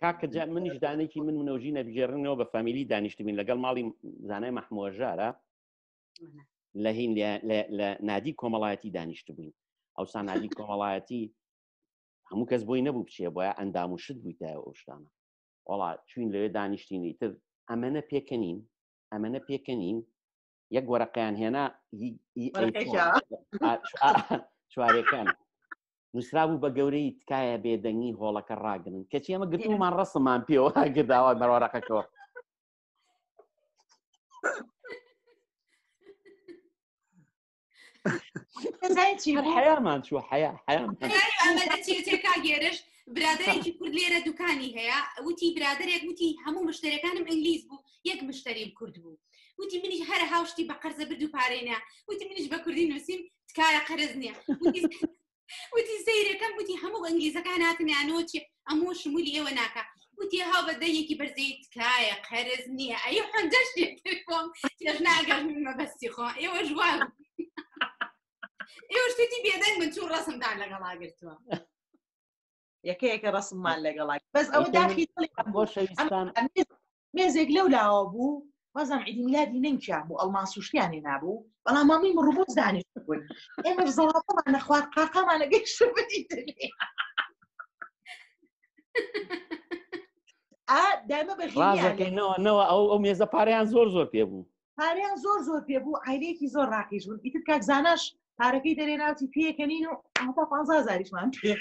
کاکە منیش دانێکی منەوژی نەبژێڕنەوە بە فامیلی دانیشتبین لەگەڵ ماڵی زانای مەحمووەژارە لە هین لە نادی کۆمەڵایەتی دانیشت بووین ئەوسا نادی کۆمەڵایەتی هەموو کەس بۆی نەبوو بچێ بۆیە ئەندام و شت بوویتە ئەو شتانە وڵا چوین لەوێ دانیشتینی تر ئەمەنە پێکەنین یەک وەرەقیان هێنا چوارەکان نووسرا بوو بە گەورەی تکایە بێدەنگی هۆڵەکە ڕاگرن کەچی ئەمە گرتومان ڕستمان پێوە گرداوە بەڕۆڕەکەەوە حیامان چوە حیامەتێکا گێرش برادێکی کورد لێرە دوکانی هەیە وتی برادێک وتی هەموو مشتەکانم ئینگلیز بوو یەک مشتەریم کورد بوو وتی منیش هەر هاوشتی بە قەرزە برد و پارێنە وتی منیش بە کوردی نووسیم تکایە قەرز نییە وتی سەیرەکەم وتی هەموو ئەنگلیزەکان هاتنیانەوە چی ئەموو شمولی ئێوە ناکە وتی هاو بەدەیەکی بەرزەی تکایە قەرز نییە ئەی حەنجەشتێکم تێژ ناگەر مەبەستی خۆ ئێوە ژوان ئێوە شتێتی بێدەنگ من چوو ڕەسمدان لەگەڵا گرتووە یەکەیەکە ڕەسممان لەگەڵا بەس ئەوە داخی بۆ شەویستان مێزێک لەولاوە بوو وەزم عیدی میلادی نەنگیان بوو ئەڵمان سوشتیانی نابوو بەڵام مامی من ڕووبۆز دانیشت بوون ئێمە زەڵاتەمان نەخوارد قاقامان لەگەیشت بەدی دەلێ دامە بەڕازەکەینەوە ئەو مێزە پارەیان زۆر پێ بوو پارەیان زۆر پێ بوو عیلەیەکی زۆر ڕاکیش بوون ئیتر کاک زاناش پارەکەی دەرێناوتی پێکەنین و ئەتا 15,000مان پێ